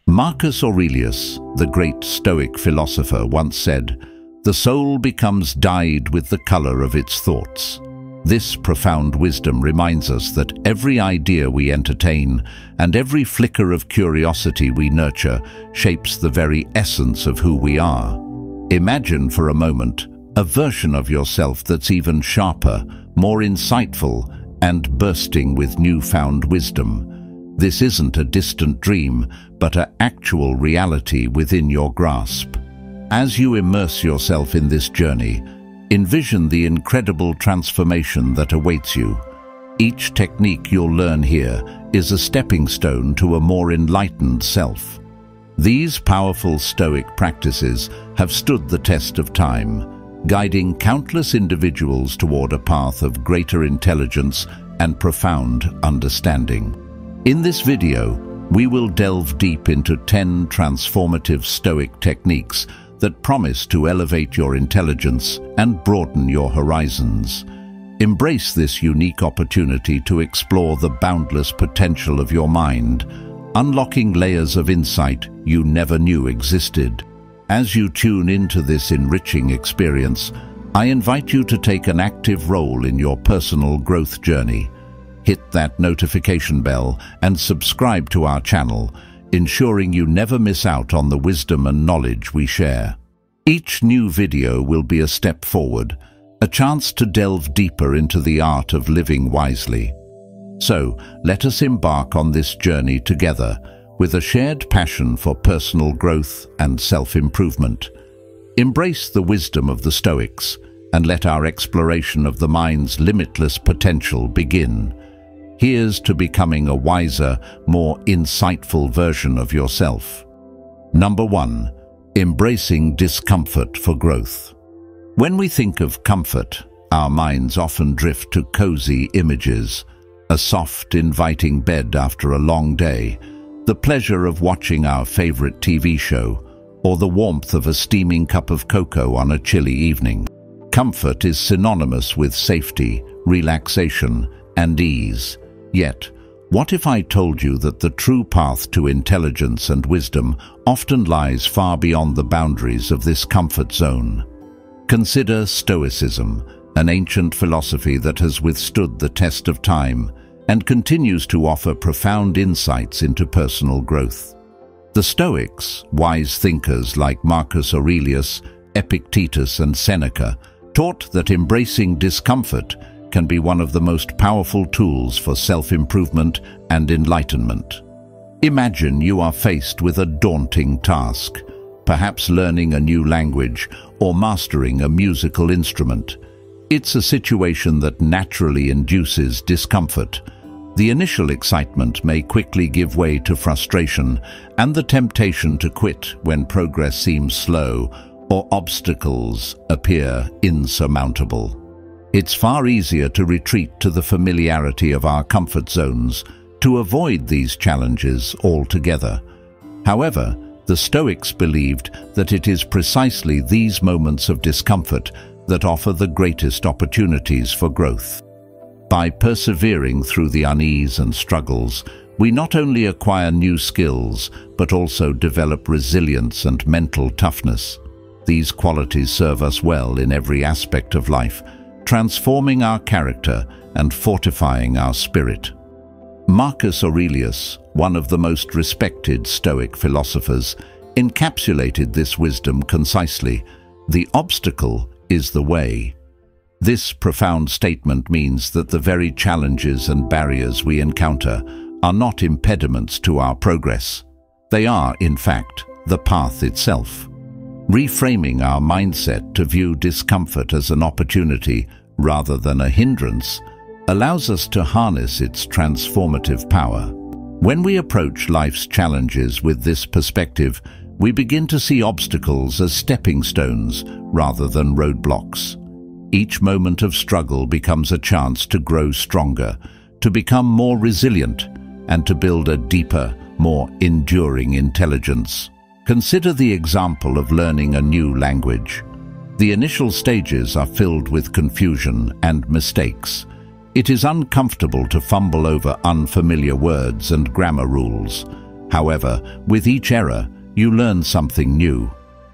Marcus Aurelius, the great Stoic philosopher, once said, "The soul becomes dyed with the color of its thoughts." This profound wisdom reminds us that every idea we entertain and every flicker of curiosity we nurture shapes the very essence of who we are. Imagine for a moment a version of yourself that's even sharper, more insightful, and bursting with newfound wisdom. This isn't a distant dream, but an actual reality within your grasp. As you immerse yourself in this journey, envision the incredible transformation that awaits you. Each technique you'll learn here is a stepping stone to a more enlightened self. These powerful Stoic practices have stood the test of time, guiding countless individuals toward a path of greater intelligence and profound understanding. In this video, we will delve deep into 10 transformative Stoic techniques that promise to elevate your intelligence and broaden your horizons. Embrace this unique opportunity to explore the boundless potential of your mind, unlocking layers of insight you never knew existed. As you tune into this enriching experience, I invite you to take an active role in your personal growth journey. Hit that notification bell and subscribe to our channel, ensuring you never miss out on the wisdom and knowledge we share. Each new video will be a step forward, a chance to delve deeper into the art of living wisely. So, let us embark on this journey together, with a shared passion for personal growth and self-improvement. Embrace the wisdom of the Stoics, and let our exploration of the mind's limitless potential begin. Here's to becoming a wiser, more insightful version of yourself. Number 1. Embracing discomfort for growth. When we think of comfort, our minds often drift to cozy images, a soft, inviting bed after a long day, the pleasure of watching our favorite TV show, or the warmth of a steaming cup of cocoa on a chilly evening. Comfort is synonymous with safety, relaxation, and ease. Yet, what if I told you that the true path to intelligence and wisdom often lies far beyond the boundaries of this comfort zone? Consider Stoicism, an ancient philosophy that has withstood the test of time and continues to offer profound insights into personal growth. The Stoics, wise thinkers like Marcus Aurelius, Epictetus, and Seneca, taught that embracing discomfort can be one of the most powerful tools for self-improvement and enlightenment. Imagine you are faced with a daunting task, perhaps learning a new language or mastering a musical instrument. It's a situation that naturally induces discomfort. The initial excitement may quickly give way to frustration and the temptation to quit when progress seems slow or obstacles appear insurmountable. It's far easier to retreat to the familiarity of our comfort zones, to avoid these challenges altogether. However, the Stoics believed that it is precisely these moments of discomfort that offer the greatest opportunities for growth. By persevering through the unease and struggles, we not only acquire new skills, but also develop resilience and mental toughness. These qualities serve us well in every aspect of life, transforming our character and fortifying our spirit. Marcus Aurelius, one of the most respected Stoic philosophers, encapsulated this wisdom concisely: "The obstacle is the way." This profound statement means that the very challenges and barriers we encounter are not impediments to our progress. They are, in fact, the path itself. Reframing our mindset to view discomfort as an opportunity rather than a hindrance allows us to harness its transformative power. When we approach life's challenges with this perspective, we begin to see obstacles as stepping stones rather than roadblocks. Each moment of struggle becomes a chance to grow stronger, to become more resilient, and to build a deeper, more enduring intelligence. Consider the example of learning a new language. The initial stages are filled with confusion and mistakes. It is uncomfortable to fumble over unfamiliar words and grammar rules. However, with each error, you learn something new.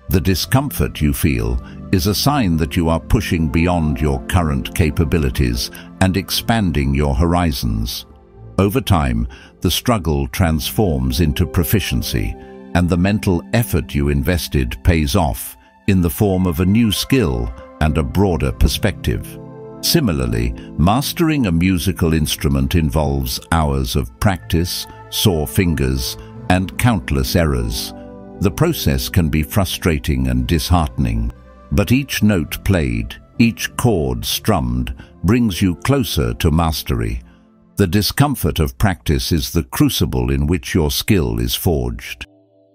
The discomfort you feel is a sign that you are pushing beyond your current capabilities and expanding your horizons. Over time, the struggle transforms into proficiency, and the mental effort you invested pays off in the form of a new skill and a broader perspective. Similarly, mastering a musical instrument involves hours of practice, sore fingers, and countless errors. The process can be frustrating and disheartening, but each note played, each chord strummed, brings you closer to mastery. The discomfort of practice is the crucible in which your skill is forged.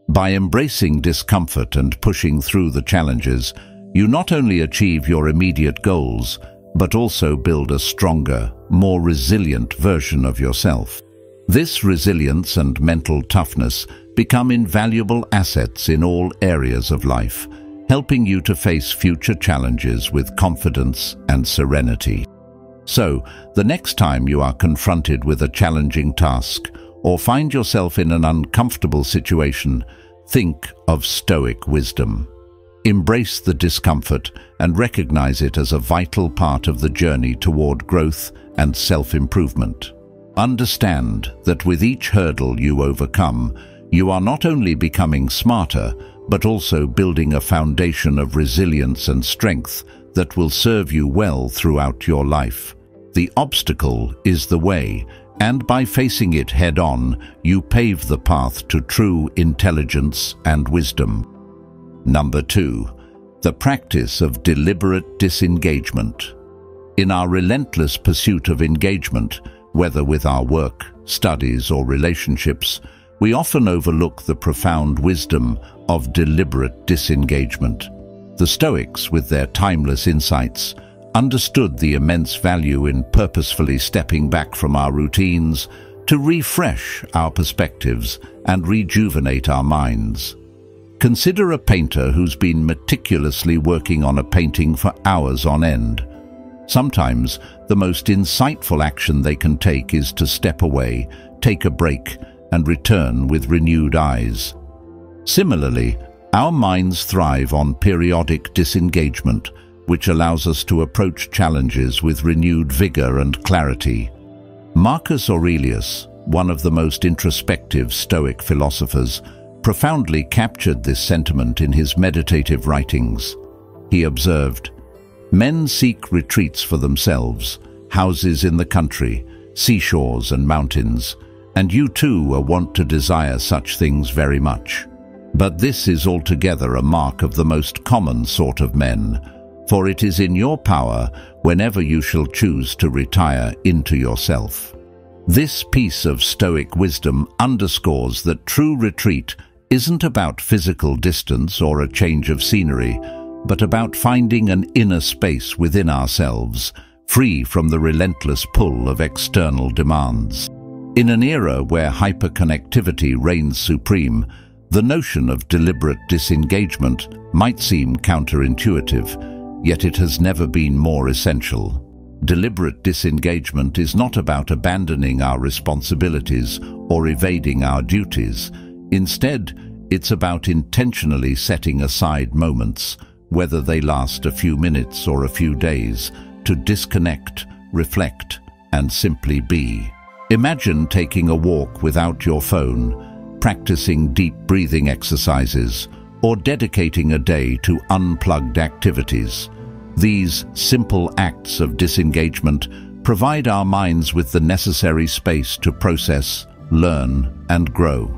By embracing discomfort and pushing through the challenges, you not only achieve your immediate goals, but also build a stronger, more resilient version of yourself. This resilience and mental toughness become invaluable assets in all areas of life, helping you to face future challenges with confidence and serenity. So, the next time you are confronted with a challenging task or find yourself in an uncomfortable situation, think of Stoic wisdom. Embrace the discomfort and recognize it as a vital part of the journey toward growth and self-improvement. Understand that with each hurdle you overcome, you are not only becoming smarter, but also building a foundation of resilience and strength that will serve you well throughout your life. The obstacle is the way, and by facing it head-on, you pave the path to true intelligence and wisdom. Number 2. The practice of deliberate disengagement. In our relentless pursuit of engagement, whether with our work, studies, or relationships, we often overlook the profound wisdom of deliberate disengagement. The Stoics, with their timeless insights, understood the immense value in purposefully stepping back from our routines to refresh our perspectives and rejuvenate our minds. Consider a painter who's been meticulously working on a painting for hours on end. Sometimes, the most insightful action they can take is to step away, take a break, and return with renewed eyes. Similarly, our minds thrive on periodic disengagement, which allows us to approach challenges with renewed vigor and clarity. Marcus Aurelius, one of the most introspective Stoic philosophers, profoundly captured this sentiment in his meditative writings. He observed, "Men seek retreats for themselves, houses in the country, seashores and mountains, and you too are wont to desire such things very much. But this is altogether a mark of the most common sort of men, for it is in your power whenever you shall choose to retire into yourself." This piece of Stoic wisdom underscores that true retreat isn't about physical distance or a change of scenery, but about finding an inner space within ourselves, free from the relentless pull of external demands. In an era where hyperconnectivity reigns supreme, the notion of deliberate disengagement might seem counterintuitive, yet it has never been more essential. Deliberate disengagement is not about abandoning our responsibilities or evading our duties. Instead, it's about intentionally setting aside moments, whether they last a few minutes or a few days, to disconnect, reflect, and simply be. Imagine taking a walk without your phone, practicing deep breathing exercises, or dedicating a day to unplugged activities. These simple acts of disengagement provide our minds with the necessary space to process, learn, and grow.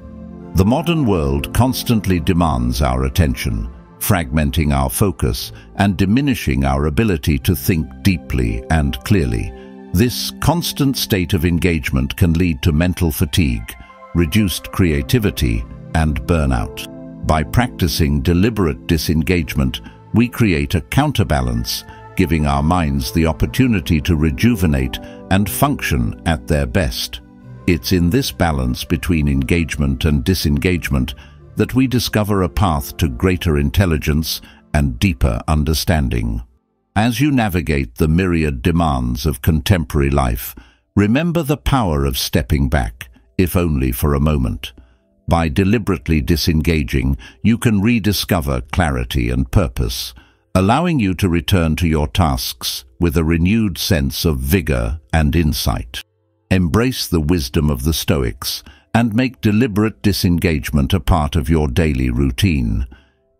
The modern world constantly demands our attention, fragmenting our focus and diminishing our ability to think deeply and clearly. This constant state of engagement can lead to mental fatigue, reduced creativity, and burnout. By practicing deliberate disengagement, we create a counterbalance, giving our minds the opportunity to rejuvenate and function at their best. It's in this balance between engagement and disengagement that we discover a path to greater intelligence and deeper understanding. As you navigate the myriad demands of contemporary life, remember the power of stepping back, if only for a moment. By deliberately disengaging, you can rediscover clarity and purpose, allowing you to return to your tasks with a renewed sense of vigor and insight. Embrace the wisdom of the Stoics and make deliberate disengagement a part of your daily routine.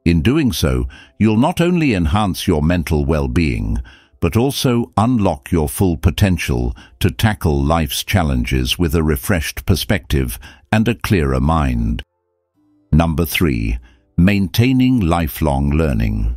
In doing so, you'll not only enhance your mental well-being, but also unlock your full potential to tackle life's challenges with a refreshed perspective and a clearer mind. Number 3. Maintaining lifelong learning.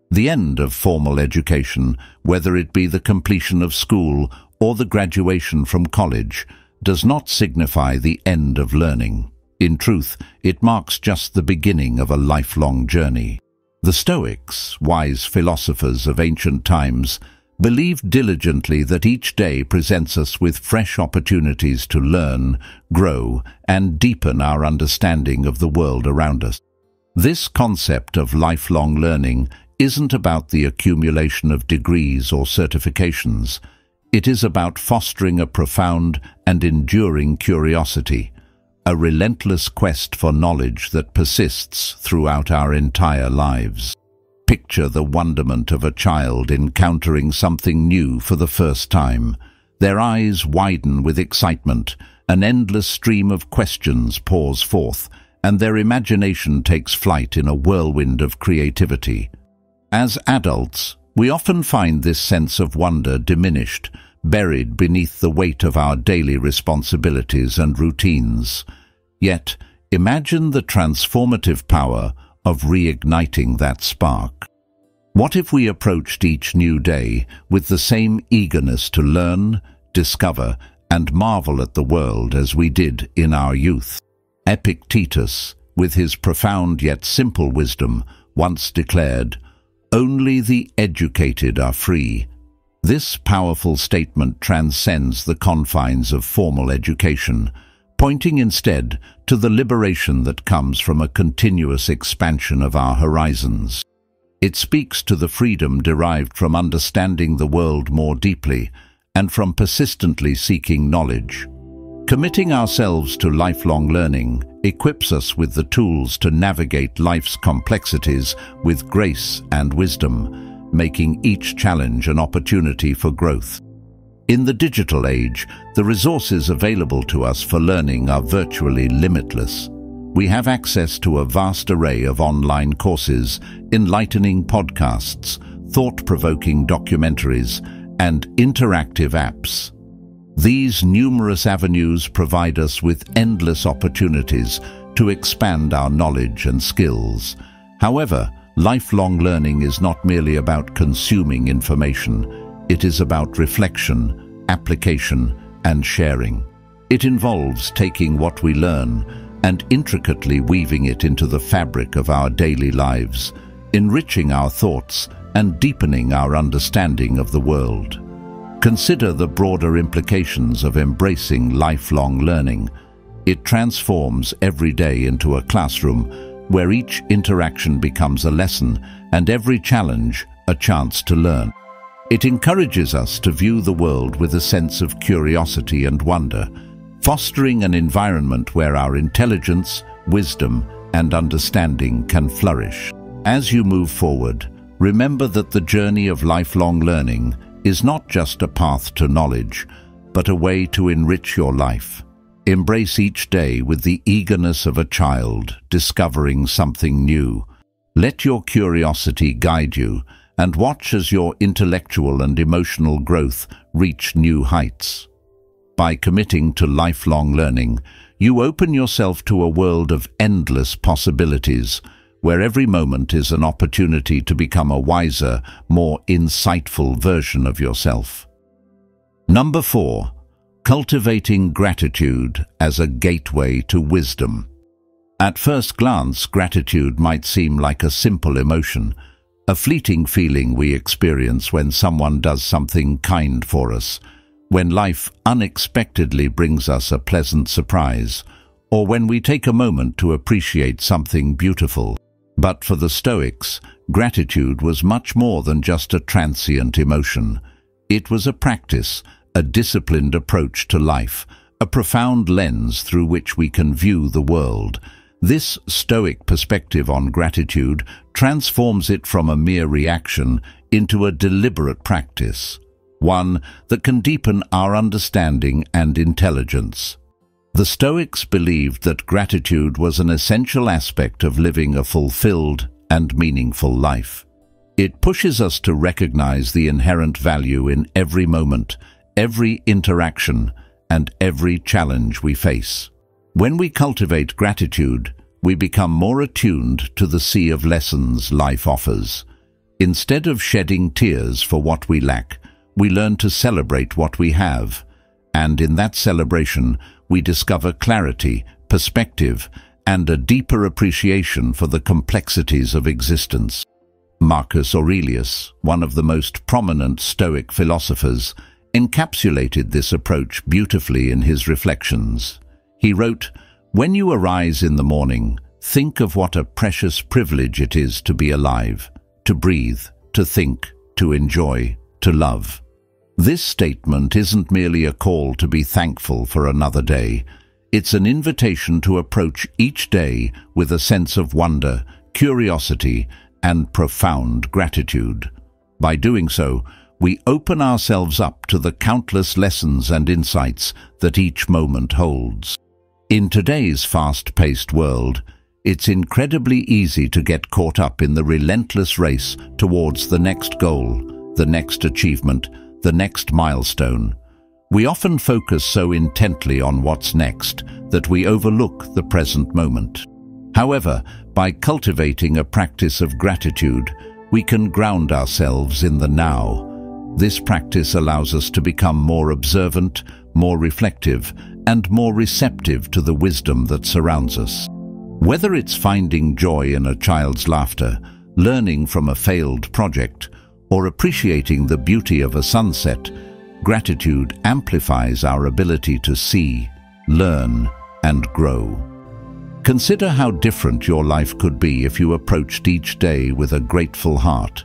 The end of formal education, whether it be the completion of school or the graduation from college, does not signify the end of learning. In truth, it marks just the beginning of a lifelong journey. The Stoics, wise philosophers of ancient times, believed diligently that each day presents us with fresh opportunities to learn, grow, and deepen our understanding of the world around us. This concept of lifelong learning isn't about the accumulation of degrees or certifications. It is about fostering a profound and enduring curiosity, a relentless quest for knowledge that persists throughout our entire lives. Picture the wonderment of a child encountering something new for the first time. Their eyes widen with excitement, an endless stream of questions pours forth, and their imagination takes flight in a whirlwind of creativity. As adults, we often find this sense of wonder diminished, buried beneath the weight of our daily responsibilities and routines. Yet, imagine the transformative power of reigniting that spark. What if we approached each new day with the same eagerness to learn, discover, and marvel at the world as we did in our youth? Epictetus, with his profound yet simple wisdom, once declared, "Only the educated are free." This powerful statement transcends the confines of formal education, pointing instead to the liberation that comes from a continuous expansion of our horizons. It speaks to the freedom derived from understanding the world more deeply and from persistently seeking knowledge. Committing ourselves to lifelong learning equips us with the tools to navigate life's complexities with grace and wisdom, making each challenge an opportunity for growth. In the digital age, the resources available to us for learning are virtually limitless. We have access to a vast array of online courses, enlightening podcasts, thought-provoking documentaries, and interactive apps. These numerous avenues provide us with endless opportunities to expand our knowledge and skills. However, lifelong learning is not merely about consuming information. It is about reflection, application, and sharing. It involves taking what we learn and intricately weaving it into the fabric of our daily lives, enriching our thoughts and deepening our understanding of the world. Consider the broader implications of embracing lifelong learning. It transforms every day into a classroom where each interaction becomes a lesson and every challenge a chance to learn. It encourages us to view the world with a sense of curiosity and wonder, fostering an environment where our intelligence, wisdom, and understanding can flourish. As you move forward, remember that the journey of lifelong learning is not just a path to knowledge, but a way to enrich your life. Embrace each day with the eagerness of a child discovering something new. Let your curiosity guide you, and watch as your intellectual and emotional growth reach new heights. By committing to lifelong learning, you open yourself to a world of endless possibilities, where every moment is an opportunity to become a wiser, more insightful version of yourself. Number 4. Cultivating gratitude as a gateway to wisdom. At first glance, gratitude might seem like a simple emotion, a fleeting feeling we experience when someone does something kind for us, when life unexpectedly brings us a pleasant surprise, or when we take a moment to appreciate something beautiful. But for the Stoics, gratitude was much more than just a transient emotion. It was a practice, a disciplined approach to life, a profound lens through which we can view the world. This Stoic perspective on gratitude transforms it from a mere reaction into a deliberate practice, one that can deepen our understanding and intelligence. The Stoics believed that gratitude was an essential aspect of living a fulfilled and meaningful life. It pushes us to recognize the inherent value in every moment, every interaction, and every challenge we face. When we cultivate gratitude, we become more attuned to the sea of lessons life offers. Instead of shedding tears for what we lack, we learn to celebrate what we have, and in that celebration, we discover clarity, perspective, and a deeper appreciation for the complexities of existence. Marcus Aurelius, one of the most prominent Stoic philosophers, encapsulated this approach beautifully in his reflections. He wrote, "When you arise in the morning, think of what a precious privilege it is to be alive, to breathe, to think, to enjoy, to love." This statement isn't merely a call to be thankful for another day. It's an invitation to approach each day with a sense of wonder, curiosity, and profound gratitude. By doing so, we open ourselves up to the countless lessons and insights that each moment holds. In today's fast-paced world, it's incredibly easy to get caught up in the relentless race towards the next goal, the next achievement, the next milestone. We often focus so intently on what's next that we overlook the present moment. However, by cultivating a practice of gratitude, we can ground ourselves in the now. This practice allows us to become more observant, more reflective, and more receptive to the wisdom that surrounds us. Whether it's finding joy in a child's laughter, learning from a failed project, or appreciating the beauty of a sunset, gratitude amplifies our ability to see, learn, and grow. Consider how different your life could be if you approached each day with a grateful heart.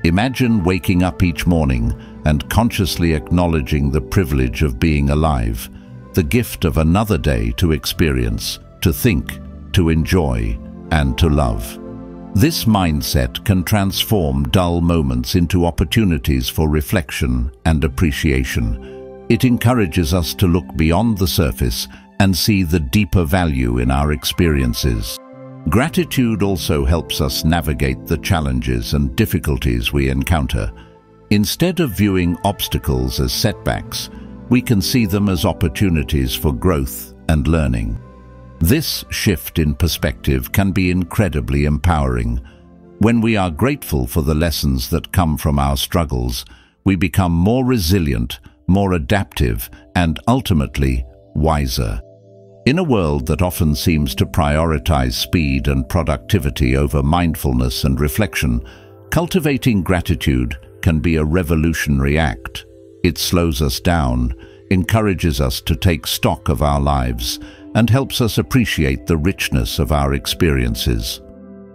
Imagine waking up each morning and consciously acknowledging the privilege of being alive, the gift of another day to experience, to think, to enjoy, and to love. This mindset can transform dull moments into opportunities for reflection and appreciation. It encourages us to look beyond the surface and see the deeper value in our experiences. Gratitude also helps us navigate the challenges and difficulties we encounter. Instead of viewing obstacles as setbacks, we can see them as opportunities for growth and learning. This shift in perspective can be incredibly empowering. When we are grateful for the lessons that come from our struggles, we become more resilient, more adaptive, and ultimately wiser. In a world that often seems to prioritize speed and productivity over mindfulness and reflection, cultivating gratitude can be a revolutionary act. It slows us down, encourages us to take stock of our lives, and helps us appreciate the richness of our experiences.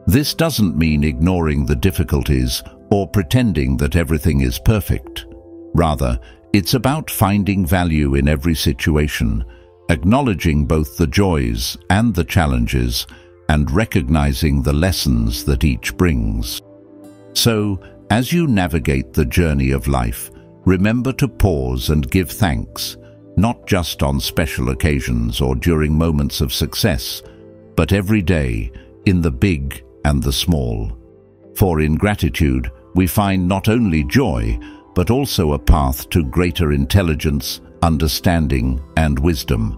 This doesn't mean ignoring the difficulties or pretending that everything is perfect. Rather, it's about finding value in every situation, acknowledging both the joys and the challenges, and recognizing the lessons that each brings. So, as you navigate the journey of life, remember to pause and give thanks, not just on special occasions or during moments of success, but every day, in the big and the small. For in gratitude, we find not only joy, but also a path to greater intelligence, understanding, and wisdom.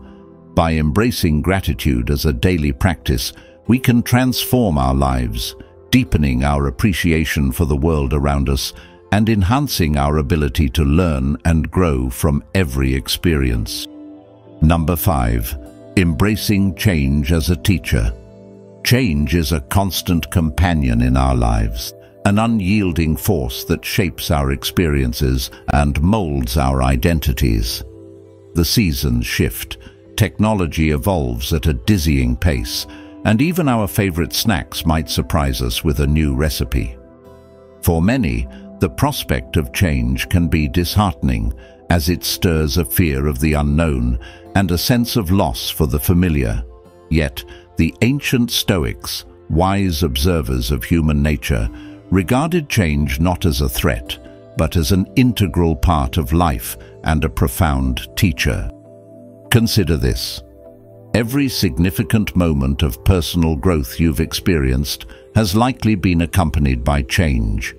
By embracing gratitude as a daily practice, we can transform our lives, deepening our appreciation for the world around us, and enhancing our ability to learn and grow from every experience. Number 5. Embracing change as a teacher. Change is a constant companion in our lives, an unyielding force that shapes our experiences and molds our identities. The seasons shift, technology evolves at a dizzying pace, and even our favorite snacks might surprise us with a new recipe. For many, the prospect of change can be disheartening, as it stirs a fear of the unknown and a sense of loss for the familiar. Yet, the ancient Stoics, wise observers of human nature, regarded change not as a threat, but as an integral part of life and a profound teacher. Consider this. Every significant moment of personal growth you've experienced has likely been accompanied by change.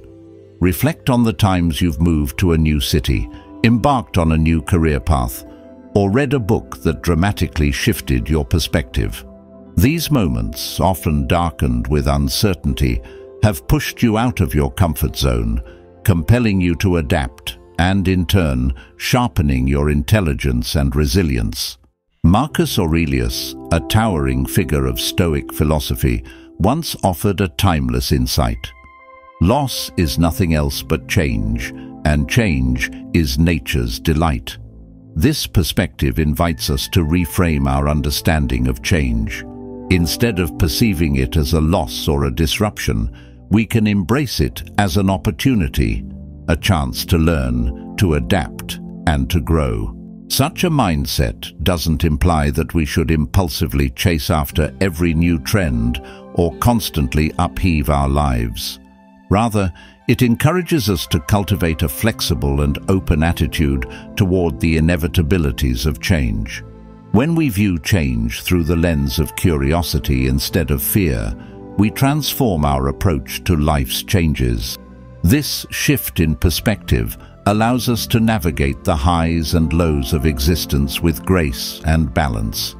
Reflect on the times you've moved to a new city, embarked on a new career path, or read a book that dramatically shifted your perspective. These moments, often darkened with uncertainty, have pushed you out of your comfort zone, compelling you to adapt and, in turn, sharpening your intelligence and resilience. Marcus Aurelius, a towering figure of Stoic philosophy, once offered a timeless insight. Loss is nothing else but change, and change is nature's delight. This perspective invites us to reframe our understanding of change. Instead of perceiving it as a loss or a disruption, we can embrace it as an opportunity, a chance to learn, to adapt, and to grow. Such a mindset doesn't imply that we should impulsively chase after every new trend or constantly upheave our lives. Rather, it encourages us to cultivate a flexible and open attitude toward the inevitabilities of change. When we view change through the lens of curiosity instead of fear, we transform our approach to life's changes. This shift in perspective allows us to navigate the highs and lows of existence with grace and balance.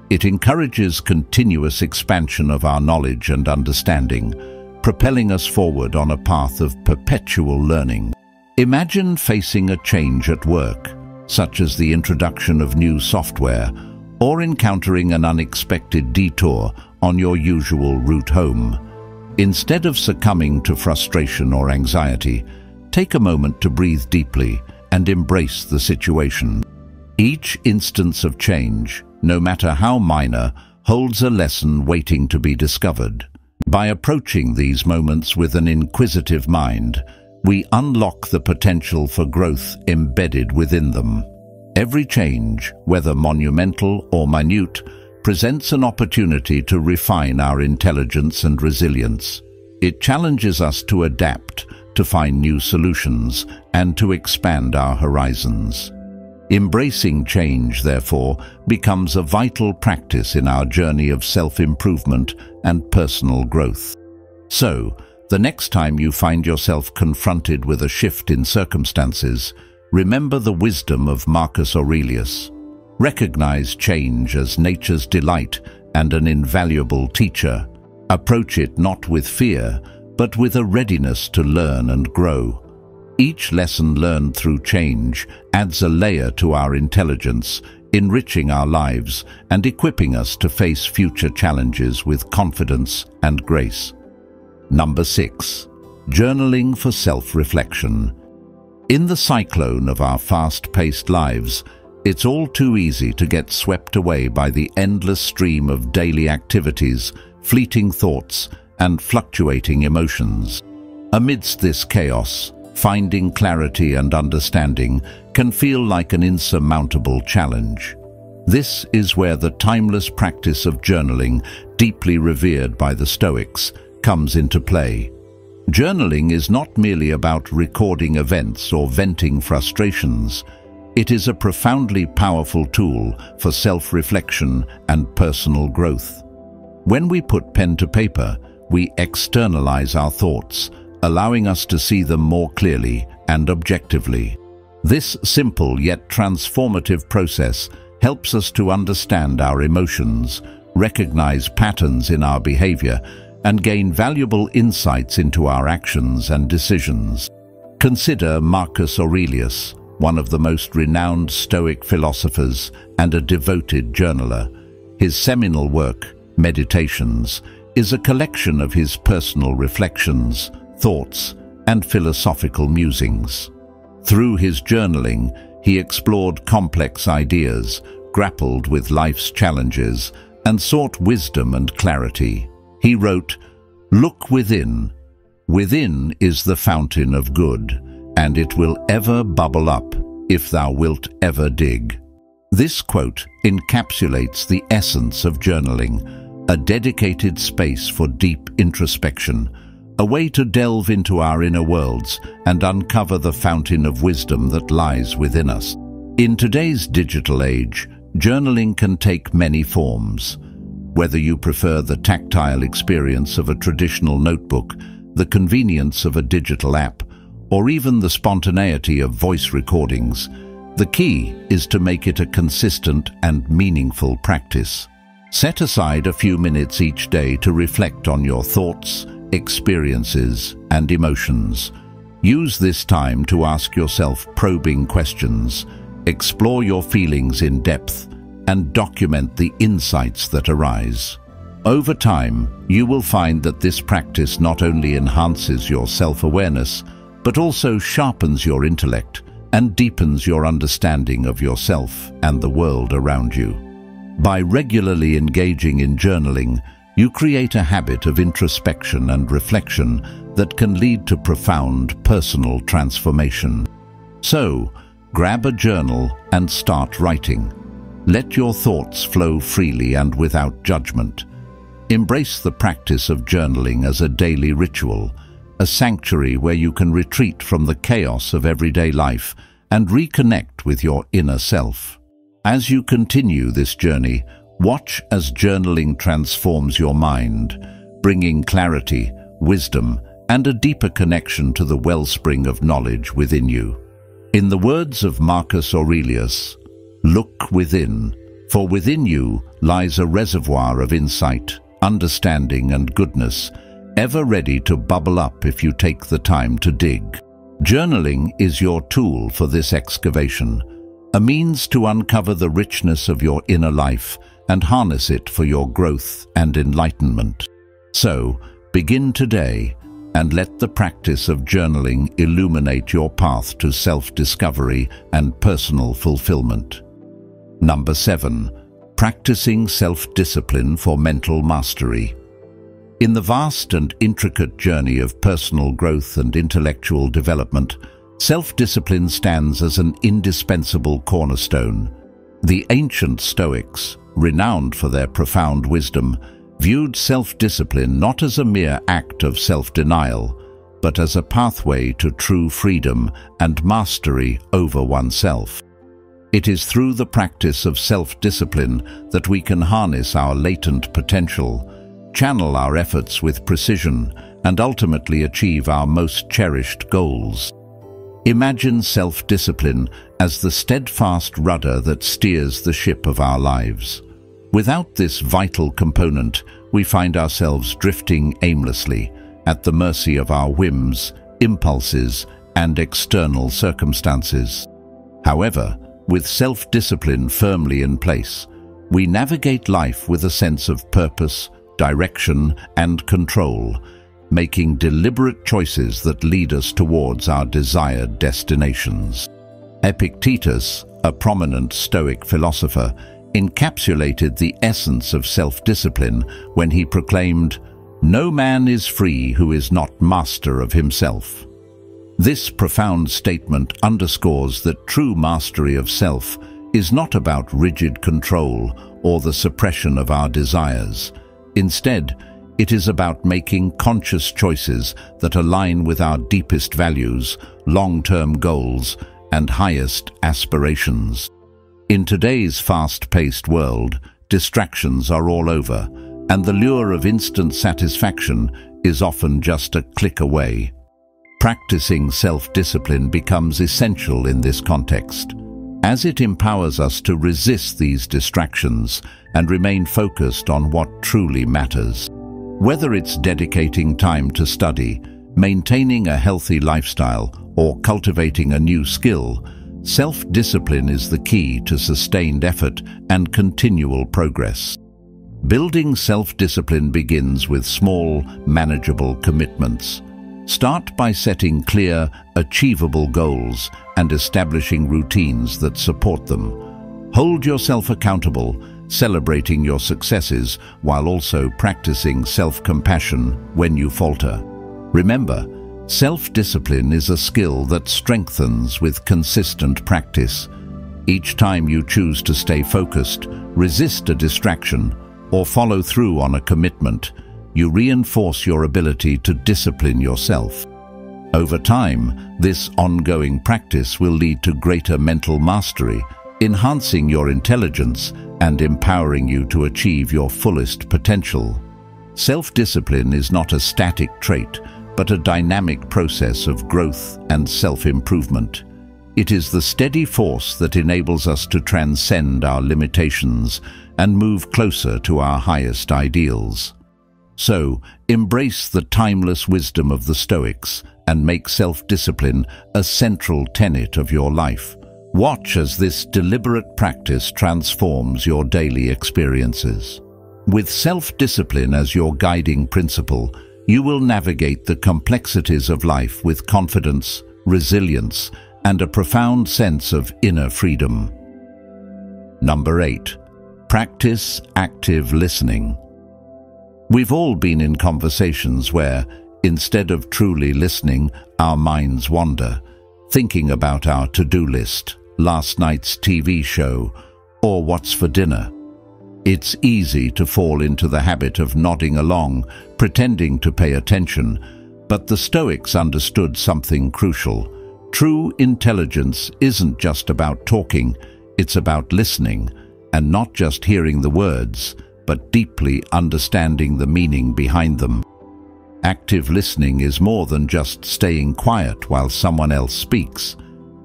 It encourages continuous expansion of our knowledge and understanding, propelling us forward on a path of perpetual learning. Imagine facing a change at work, such as the introduction of new software, or encountering an unexpected detour on your usual route home. Instead of succumbing to frustration or anxiety, take a moment to breathe deeply and embrace the situation. Each instance of change, no matter how minor, holds a lesson waiting to be discovered. By approaching these moments with an inquisitive mind, we unlock the potential for growth embedded within them. Every change, whether monumental or minute, presents an opportunity to refine our intelligence and resilience. It challenges us to adapt, to find new solutions, and to expand our horizons. Embracing change, therefore, becomes a vital practice in our journey of self-improvement and personal growth. So, the next time you find yourself confronted with a shift in circumstances, remember the wisdom of Marcus Aurelius. Recognize change as nature's delight and an invaluable teacher. Approach it not with fear, but with a readiness to learn and grow. Each lesson learned through change adds a layer to our intelligence, enriching our lives and equipping us to face future challenges with confidence and grace. Number 6. Journaling for self-reflection. In the cyclone of our fast-paced lives, it's all too easy to get swept away by the endless stream of daily activities, fleeting thoughts, and fluctuating emotions. Amidst this chaos, finding clarity and understanding can feel like an insurmountable challenge. This is where the timeless practice of journaling, deeply revered by the Stoics, comes into play. Journaling is not merely about recording events or venting frustrations. It is a profoundly powerful tool for self-reflection and personal growth. When we put pen to paper, we externalize our thoughts, allowing us to see them more clearly and objectively. This simple yet transformative process helps us to understand our emotions, recognize patterns in our behavior, and gain valuable insights into our actions and decisions. Consider Marcus Aurelius, one of the most renowned Stoic philosophers and a devoted journaler. His seminal work, Meditations, is a collection of his personal reflections, thoughts, and philosophical musings. Through his journaling, he explored complex ideas, grappled with life's challenges, and sought wisdom and clarity. He wrote, "Look within. Within is the fountain of good, and it will ever bubble up, if thou wilt ever dig." This quote encapsulates the essence of journaling, a dedicated space for deep introspection, a way to delve into our inner worlds and uncover the fountain of wisdom that lies within us. In today's digital age, journaling can take many forms. Whether you prefer the tactile experience of a traditional notebook, the convenience of a digital app, or even the spontaneity of voice recordings, the key is to make it a consistent and meaningful practice. Set aside a few minutes each day to reflect on your thoughts, experiences, and emotions. Use this time to ask yourself probing questions, explore your feelings in depth, and document the insights that arise. Over time, you will find that this practice not only enhances your self-awareness, but also sharpens your intellect and deepens your understanding of yourself and the world around you. By regularly engaging in journaling, you create a habit of introspection and reflection that can lead to profound personal transformation. So, grab a journal and start writing. Let your thoughts flow freely and without judgment. Embrace the practice of journaling as a daily ritual, a sanctuary where you can retreat from the chaos of everyday life and reconnect with your inner self. As you continue this journey, watch as journaling transforms your mind, bringing clarity, wisdom, and a deeper connection to the wellspring of knowledge within you. In the words of Marcus Aurelius, "Look within, for within you lies a reservoir of insight, understanding, and goodness, ever ready to bubble up if you take the time to dig." Journaling is your tool for this excavation, a means to uncover the richness of your inner life and harness it for your growth and enlightenment. So, begin today and let the practice of journaling illuminate your path to self-discovery and personal fulfillment. Number 7. Practicing self-discipline for mental mastery. In the vast and intricate journey of personal growth and intellectual development, self-discipline stands as an indispensable cornerstone. The ancient Stoics, renowned for their profound wisdom, viewed self-discipline not as a mere act of self-denial, but as a pathway to true freedom and mastery over oneself. It is through the practice of self-discipline that we can harness our latent potential, channel our efforts with precision, and ultimately achieve our most cherished goals. Imagine self-discipline as the steadfast rudder that steers the ship of our lives. Without this vital component, we find ourselves drifting aimlessly, at the mercy of our whims, impulses, and external circumstances. However, with self-discipline firmly in place, we navigate life with a sense of purpose, direction, and control, making deliberate choices that lead us towards our desired destinations. Epictetus, a prominent Stoic philosopher, encapsulated the essence of self-discipline when he proclaimed, "No man is free who is not master of himself." This profound statement underscores that true mastery of self is not about rigid control or the suppression of our desires. Instead, it is about making conscious choices that align with our deepest values, long-term goals, and highest aspirations. In today's fast-paced world, distractions are all over, and the lure of instant satisfaction is often just a click away. Practicing self-discipline becomes essential in this context, as it empowers us to resist these distractions and remain focused on what truly matters. Whether it's dedicating time to study, maintaining a healthy lifestyle, or cultivating a new skill, self-discipline is the key to sustained effort and continual progress. Building self-discipline begins with small, manageable commitments. Start by setting clear, achievable goals and establishing routines that support them. Hold yourself accountable, celebrating your successes while also practicing self-compassion when you falter. Remember, Self-discipline is a skill that strengthens with consistent practice. Each time you choose to stay focused, resist a distraction, or follow through on a commitment, you reinforce your ability to discipline yourself. Over time, this ongoing practice will lead to greater mental mastery, enhancing your intelligence and empowering you to achieve your fullest potential. Self-discipline is not a static trait, but a dynamic process of growth and self-improvement. It is the steady force that enables us to transcend our limitations and move closer to our highest ideals. So, embrace the timeless wisdom of the Stoics and make self-discipline a central tenet of your life. Watch as this deliberate practice transforms your daily experiences. With self-discipline as your guiding principle, you will navigate the complexities of life with confidence, resilience, and a profound sense of inner freedom. Number 8. Practice active listening. We've all been in conversations where, instead of truly listening, our minds wander, thinking about our to-do list, last night's TV show, or what's for dinner. It's easy to fall into the habit of nodding along, pretending to pay attention, but the Stoics understood something crucial. True intelligence isn't just about talking, it's about listening, and not just hearing the words, but deeply understanding the meaning behind them. Active listening is more than just staying quiet while someone else speaks.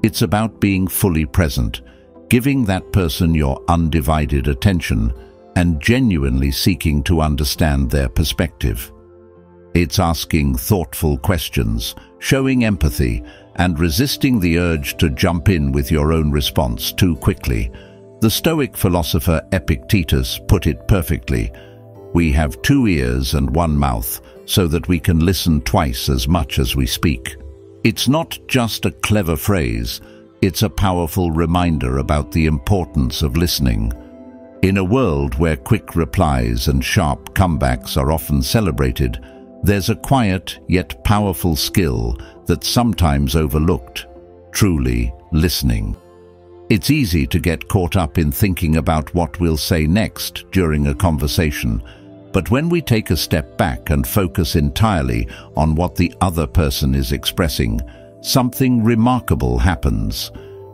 It's about being fully present, giving that person your undivided attention, and genuinely seeking to understand their perspective. It's asking thoughtful questions, showing empathy, and resisting the urge to jump in with your own response too quickly. The Stoic philosopher Epictetus put it perfectly: "We have 2 ears and 1 mouth, so that we can listen twice as much as we speak." It's not just a clever phrase, it's a powerful reminder about the importance of listening. In a world where quick replies and sharp comebacks are often celebrated, there's a quiet yet powerful skill that's sometimes overlooked: truly listening. It's easy to get caught up in thinking about what we'll say next during a conversation, but when we take a step back and focus entirely on what the other person is expressing, something remarkable happens.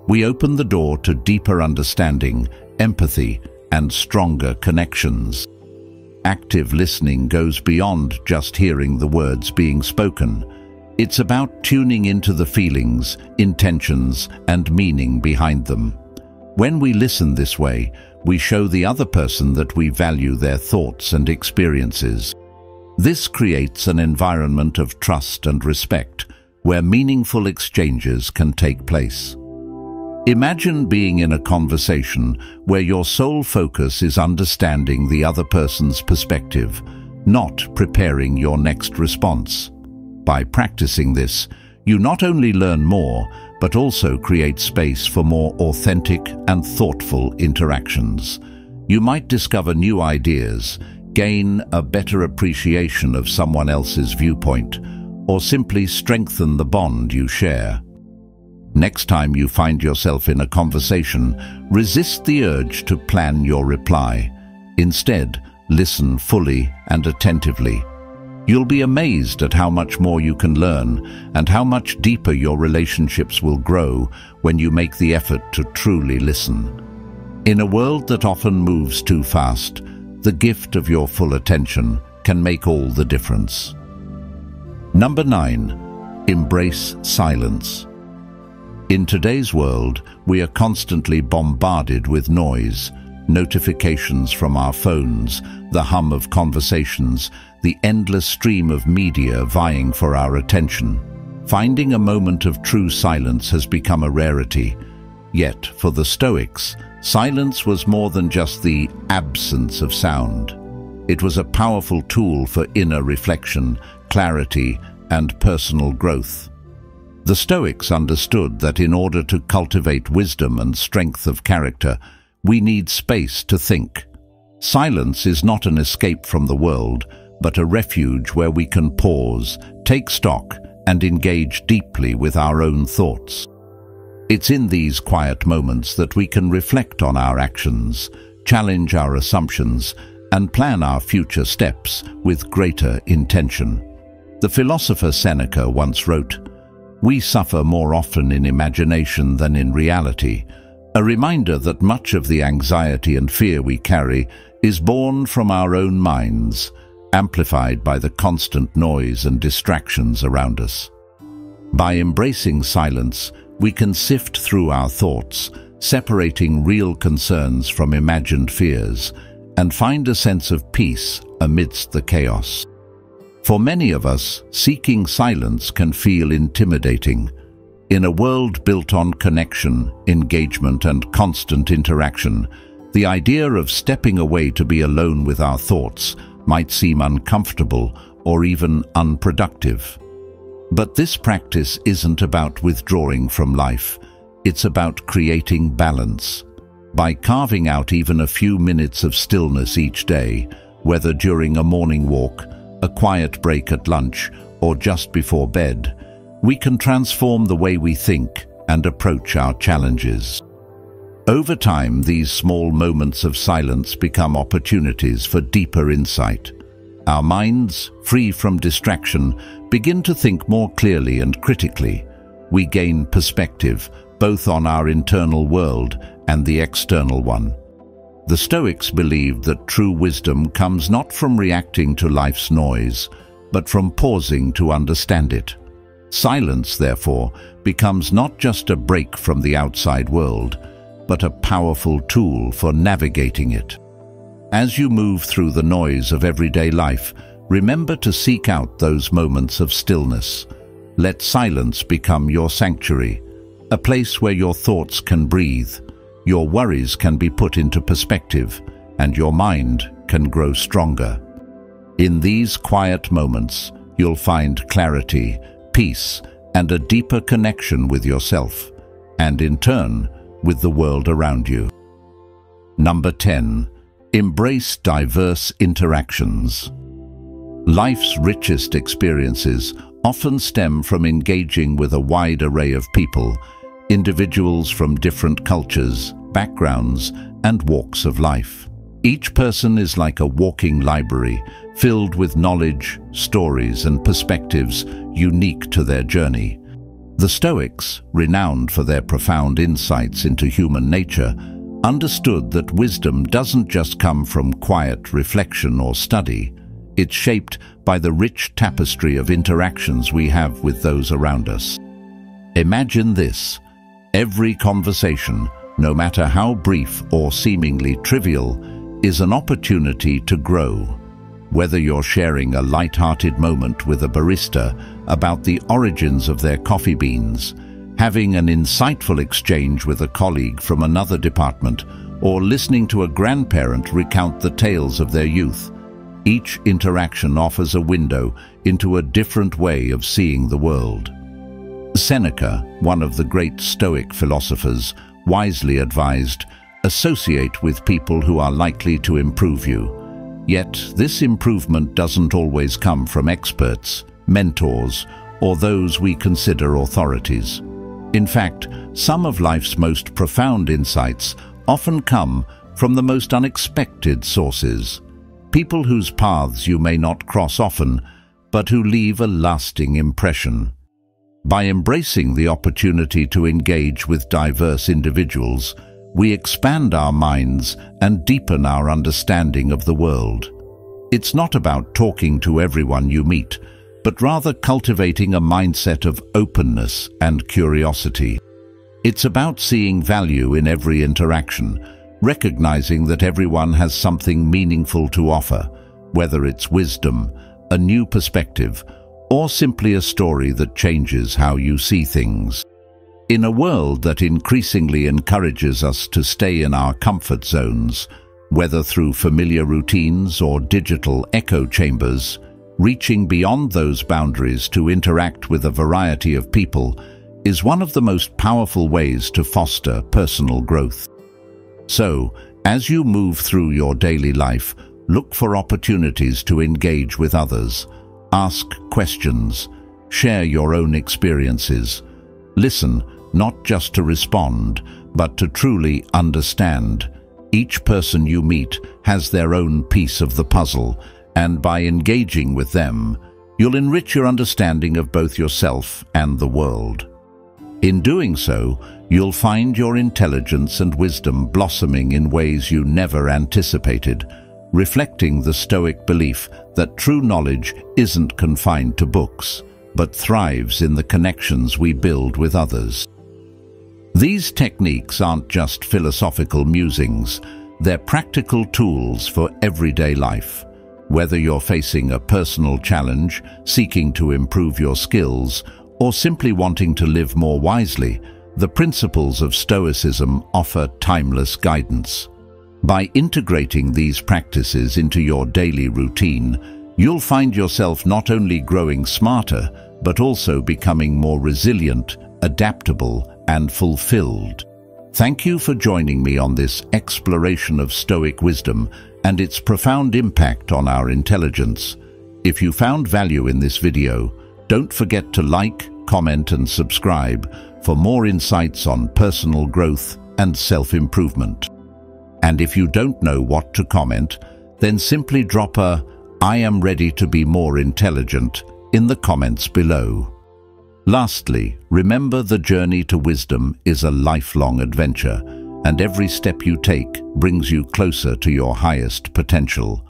We open the door to deeper understanding, empathy, and stronger connections. Active listening goes beyond just hearing the words being spoken. It's about tuning into the feelings, intentions, and meaning behind them. When we listen this way, we show the other person that we value their thoughts and experiences. This creates an environment of trust and respect, where meaningful exchanges can take place. Imagine being in a conversation where your sole focus is understanding the other person's perspective, not preparing your next response. By practicing this, you not only learn more, but also create space for more authentic and thoughtful interactions. You might discover new ideas, gain a better appreciation of someone else's viewpoint, or simply strengthen the bond you share. Next time you find yourself in a conversation, resist the urge to plan your reply. Instead, listen fully and attentively. You'll be amazed at how much more you can learn and how much deeper your relationships will grow when you make the effort to truly listen. In a world that often moves too fast, the gift of your full attention can make all the difference. Number 9. Embrace silence. In today's world, we are constantly bombarded with noise, notifications from our phones, the hum of conversations, the endless stream of media vying for our attention. Finding a moment of true silence has become a rarity. Yet, for the Stoics, silence was more than just the absence of sound. It was a powerful tool for inner reflection, clarity, and personal growth. The Stoics understood that in order to cultivate wisdom and strength of character, we need space to think. Silence is not an escape from the world, but a refuge where we can pause, take stock, and engage deeply with our own thoughts. It's in these quiet moments that we can reflect on our actions, challenge our assumptions, and plan our future steps with greater intention. The philosopher Seneca once wrote, "We suffer more often in imagination than in reality," a reminder that much of the anxiety and fear we carry is born from our own minds, amplified by the constant noise and distractions around us. By embracing silence, we can sift through our thoughts, separating real concerns from imagined fears, and find a sense of peace amidst the chaos. For many of us, seeking silence can feel intimidating. In a world built on connection, engagement, and constant interaction, the idea of stepping away to be alone with our thoughts might seem uncomfortable or even unproductive. But this practice isn't about withdrawing from life. It's about creating balance. By carving out even a few minutes of stillness each day, whether during a morning walk, a quiet break at lunch, or just before bed, we can transform the way we think and approach our challenges. Over time, these small moments of silence become opportunities for deeper insight. Our minds, free from distraction, begin to think more clearly and critically. We gain perspective, both on our internal world and the external one. The Stoics believed that true wisdom comes not from reacting to life's noise, but from pausing to understand it. Silence, therefore, becomes not just a break from the outside world, but a powerful tool for navigating it. As you move through the noise of everyday life, remember to seek out those moments of stillness. Let silence become your sanctuary, a place where your thoughts can breathe, your worries can be put into perspective, and your mind can grow stronger. In these quiet moments, you'll find clarity, peace, and a deeper connection with yourself, and in turn, with the world around you. Number 10. Embrace diverse interactions. Life's richest experiences often stem from engaging with a wide array of people, individuals from different cultures, backgrounds, and walks of life. Each person is like a walking library, filled with knowledge, stories, and perspectives unique to their journey. The Stoics, renowned for their profound insights into human nature, understood that wisdom doesn't just come from quiet reflection or study. It's shaped by the rich tapestry of interactions we have with those around us. Imagine this: every conversation, no matter how brief or seemingly trivial, is an opportunity to grow. Whether you're sharing a light-hearted moment with a barista about the origins of their coffee beans, having an insightful exchange with a colleague from another department, or listening to a grandparent recount the tales of their youth, each interaction offers a window into a different way of seeing the world. Seneca, one of the great Stoic philosophers, wisely advised, "Associate with people who are likely to improve you." Yet, this improvement doesn't always come from experts, mentors, or those we consider authorities. In fact, some of life's most profound insights often come from the most unexpected sources. People whose paths you may not cross often, but who leave a lasting impression. By embracing the opportunity to engage with diverse individuals, we expand our minds and deepen our understanding of the world. It's not about talking to everyone you meet, but rather cultivating a mindset of openness and curiosity. It's about seeing value in every interaction, recognizing that everyone has something meaningful to offer, whether it's wisdom, a new perspective, or simply a story that changes how you see things. In a world that increasingly encourages us to stay in our comfort zones, whether through familiar routines or digital echo chambers, reaching beyond those boundaries to interact with a variety of people is one of the most powerful ways to foster personal growth. So, as you move through your daily life, look for opportunities to engage with others, ask questions, Share your own experiences. Listen, not just to respond, but to truly understand. Each person you meet has their own piece of the puzzle, and by engaging with them, you'll enrich your understanding of both yourself and the world. In doing so, you'll find your intelligence and wisdom blossoming in ways you never anticipated, reflecting the Stoic belief that true knowledge isn't confined to books, but thrives in the connections we build with others. These techniques aren't just philosophical musings, they're practical tools for everyday life. Whether you're facing a personal challenge, seeking to improve your skills, or simply wanting to live more wisely, the principles of Stoicism offer timeless guidance. By integrating these practices into your daily routine, you'll find yourself not only growing smarter, but also becoming more resilient, adaptable, and fulfilled. Thank you for joining me on this exploration of Stoic wisdom and its profound impact on our intelligence. If you found value in this video, don't forget to like, comment, and subscribe for more insights on personal growth and self-improvement. And if you don't know what to comment, then simply drop a "I am ready to be more intelligent" in the comments below. Lastly, remember the journey to wisdom is a lifelong adventure, and every step you take brings you closer to your highest potential.